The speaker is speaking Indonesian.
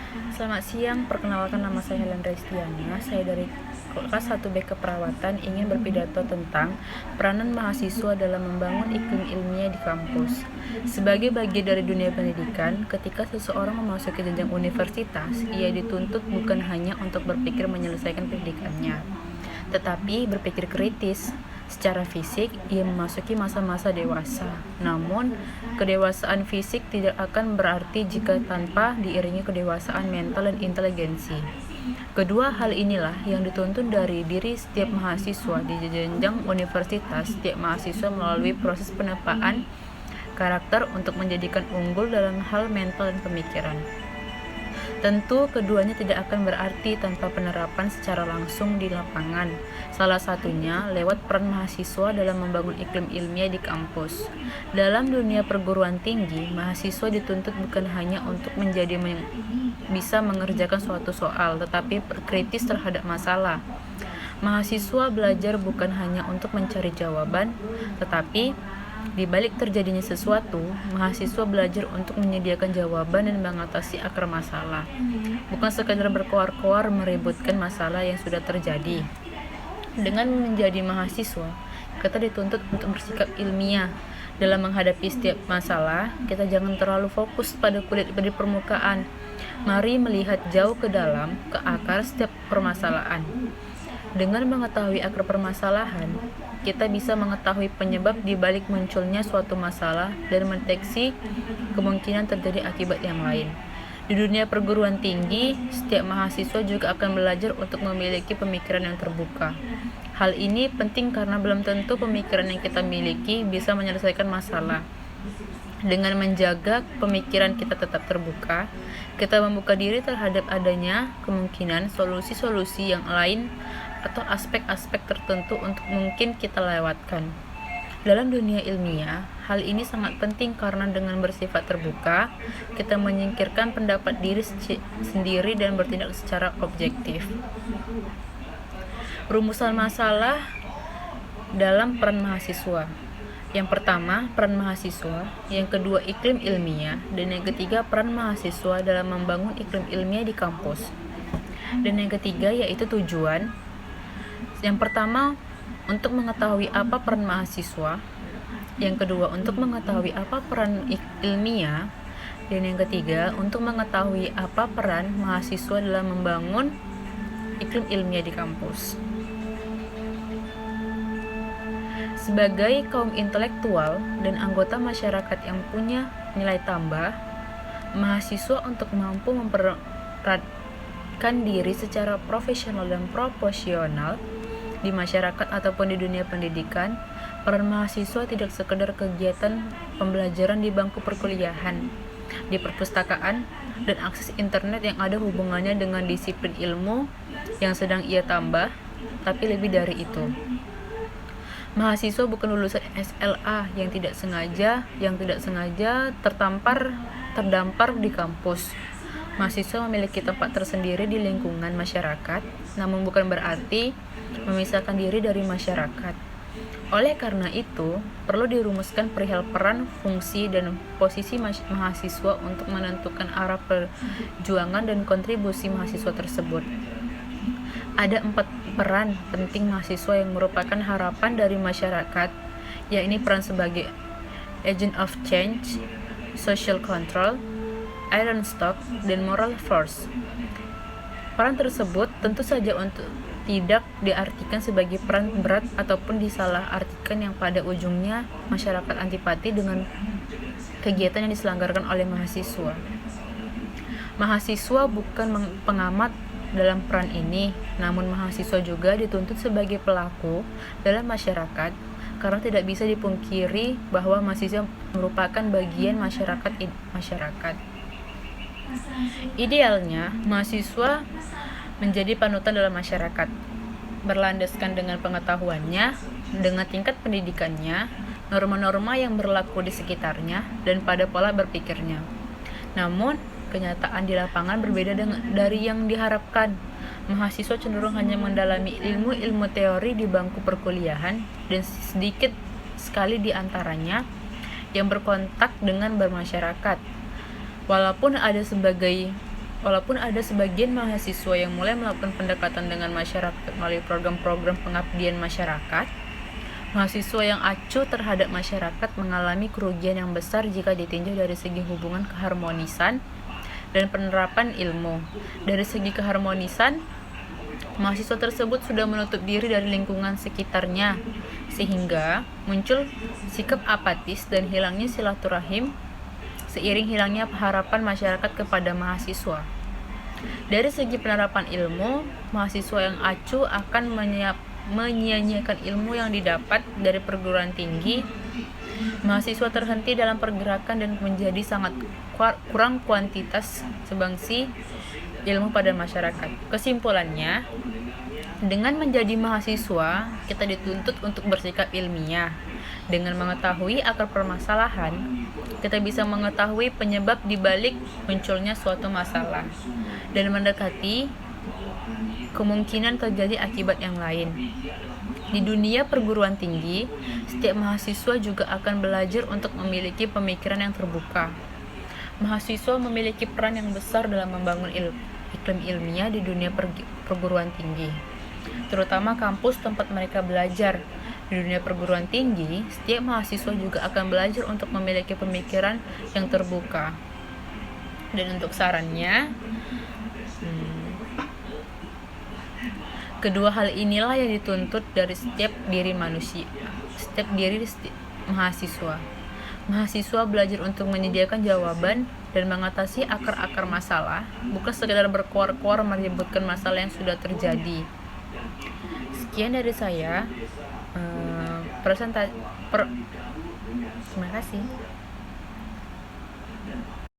Selamat siang, perkenalkan nama saya Helen Restiana. Saya dari kelas 1B Keperawatan ingin berpidato tentang peranan mahasiswa dalam membangun iklim ilmiah di kampus. Sebagai bagian dari dunia pendidikan, ketika seseorang memasuki jenjang universitas, ia dituntut bukan hanya untuk berpikir menyelesaikan pendidikannya, tetapi berpikir kritis. Secara fisik, ia memasuki masa-masa dewasa. Namun, kedewasaan fisik tidak akan berarti jika tanpa diiringi kedewasaan mental dan inteligensi. Kedua hal inilah yang dituntut dari diri setiap mahasiswa di jenjang universitas. Setiap mahasiswa melalui proses penempaan karakter untuk menjadikan unggul dalam hal mental dan pemikiran. Tentu keduanya tidak akan berarti tanpa penerapan secara langsung di lapangan. Salah satunya lewat peran mahasiswa dalam membangun iklim ilmiah di kampus. Dalam dunia perguruan tinggi, mahasiswa dituntut bukan hanya untuk bisa mengerjakan suatu soal, tetapi kritis terhadap masalah. Mahasiswa belajar bukan hanya untuk mencari jawaban, tetapi di balik terjadinya sesuatu, mahasiswa belajar untuk menyediakan jawaban dan mengatasi akar masalah, bukan sekadar berkoar-koar meributkan masalah yang sudah terjadi. Dengan menjadi mahasiswa, kita dituntut untuk bersikap ilmiah. Dalam menghadapi setiap masalah, kita jangan terlalu fokus pada kulit di permukaan. Mari melihat jauh ke dalam, ke akar setiap permasalahan. Dengan mengetahui akar permasalahan, kita bisa mengetahui penyebab di balik munculnya suatu masalah dan mendeteksi kemungkinan terjadi akibat yang lain. Di dunia perguruan tinggi, setiap mahasiswa juga akan belajar untuk memiliki pemikiran yang terbuka. Hal ini penting karena belum tentu pemikiran yang kita miliki bisa menyelesaikan masalah. Dengan menjaga pemikiran kita tetap terbuka, kita membuka diri terhadap adanya kemungkinan solusi-solusi yang lain atau aspek-aspek tertentu untuk mungkin kita lewatkan. Dalam dunia ilmiah, hal ini sangat penting karena dengan bersifat terbuka, kita menyingkirkan pendapat diri sendiri dan bertindak secara objektif. Rumusan masalah dalam peran mahasiswa. Yang pertama, peran mahasiswa. Yang kedua, iklim ilmiah. Dan yang ketiga, peran mahasiswa dalam membangun iklim ilmiah di kampus. Dan yang ketiga, yaitu tujuan. Yang pertama, untuk mengetahui apa peran mahasiswa. Yang kedua, untuk mengetahui apa peran ilmiah. Dan yang ketiga, untuk mengetahui apa peran mahasiswa dalam membangun iklim ilmiah di kampus. Sebagai kaum intelektual dan anggota masyarakat yang punya nilai tambah, mahasiswa untuk mampu memperankan diri secara profesional dan proporsional di masyarakat ataupun di dunia pendidikan, peran mahasiswa tidak sekedar kegiatan pembelajaran di bangku perkuliahan, di perpustakaan, dan akses internet yang ada hubungannya dengan disiplin ilmu yang sedang ia tambah, tapi lebih dari itu. Mahasiswa bukan lulusan SLA yang tidak sengaja terdampar di kampus. Mahasiswa memiliki tempat tersendiri di lingkungan masyarakat, namun bukan berarti memisahkan diri dari masyarakat. Oleh karena itu, perlu dirumuskan perihal peran, fungsi, dan posisi mahasiswa untuk menentukan arah perjuangan dan kontribusi mahasiswa tersebut. Ada 4 peran penting mahasiswa yang merupakan harapan dari masyarakat, yakni peran sebagai agent of change, social control, iron stock, dan moral force. Peran tersebut tentu saja untuk tidak diartikan sebagai peran berat ataupun disalahartikan yang pada ujungnya masyarakat antipati dengan kegiatan yang diselenggarakan oleh mahasiswa. Mahasiswa bukan pengamat dalam peran ini, namun mahasiswa juga dituntut sebagai pelaku dalam masyarakat karena tidak bisa dipungkiri bahwa mahasiswa merupakan bagian masyarakat. Idealnya, mahasiswa menjadi panutan dalam masyarakat, berlandaskan dengan pengetahuannya, dengan tingkat pendidikannya, norma-norma yang berlaku di sekitarnya, dan pada pola berpikirnya. Namun, kenyataan di lapangan berbeda dari yang diharapkan. Mahasiswa cenderung hanya mendalami ilmu-ilmu teori di bangku perkuliahan dan sedikit sekali di antaranya yang berkontak dengan bermasyarakat. Walaupun ada sebagai Walaupun ada sebagian mahasiswa yang mulai melakukan pendekatan dengan masyarakat melalui program-program pengabdian masyarakat, mahasiswa yang acuh terhadap masyarakat mengalami kerugian yang besar jika ditinjau dari segi hubungan keharmonisan dan penerapan ilmu. Dari segi keharmonisan, mahasiswa tersebut sudah menutup diri dari lingkungan sekitarnya, sehingga muncul sikap apatis dan hilangnya silaturahim seiring hilangnya harapan masyarakat kepada mahasiswa. Dari segi penerapan ilmu, mahasiswa yang acuh akan menyia-nyiakan ilmu yang didapat dari perguruan tinggi. Mahasiswa terhenti dalam pergerakan dan menjadi sangat kurang kuantitas sebangsi ilmu pada masyarakat. Kesimpulannya, dengan menjadi mahasiswa, kita dituntut untuk bersikap ilmiah. Dengan mengetahui akar permasalahan, kita bisa mengetahui penyebab di balik munculnya suatu masalah dan mendekati kemungkinan terjadi akibat yang lain. Di dunia perguruan tinggi, setiap mahasiswa juga akan belajar untuk memiliki pemikiran yang terbuka. Mahasiswa memiliki peran yang besar dalam membangun iklim ilmiah di dunia perguruan tinggi, terutama kampus tempat mereka belajar. Di dunia perguruan tinggi, setiap mahasiswa juga akan belajar untuk memiliki pemikiran yang terbuka. Dan untuk sarannya, kedua hal inilah yang dituntut dari setiap diri manusia, mahasiswa. Mahasiswa belajar untuk menyediakan jawaban dan mengatasi akar-akar masalah, bukan sekedar berkuar-kuar menyebutkan masalah yang sudah terjadi. Sekian dari saya. Terima kasih.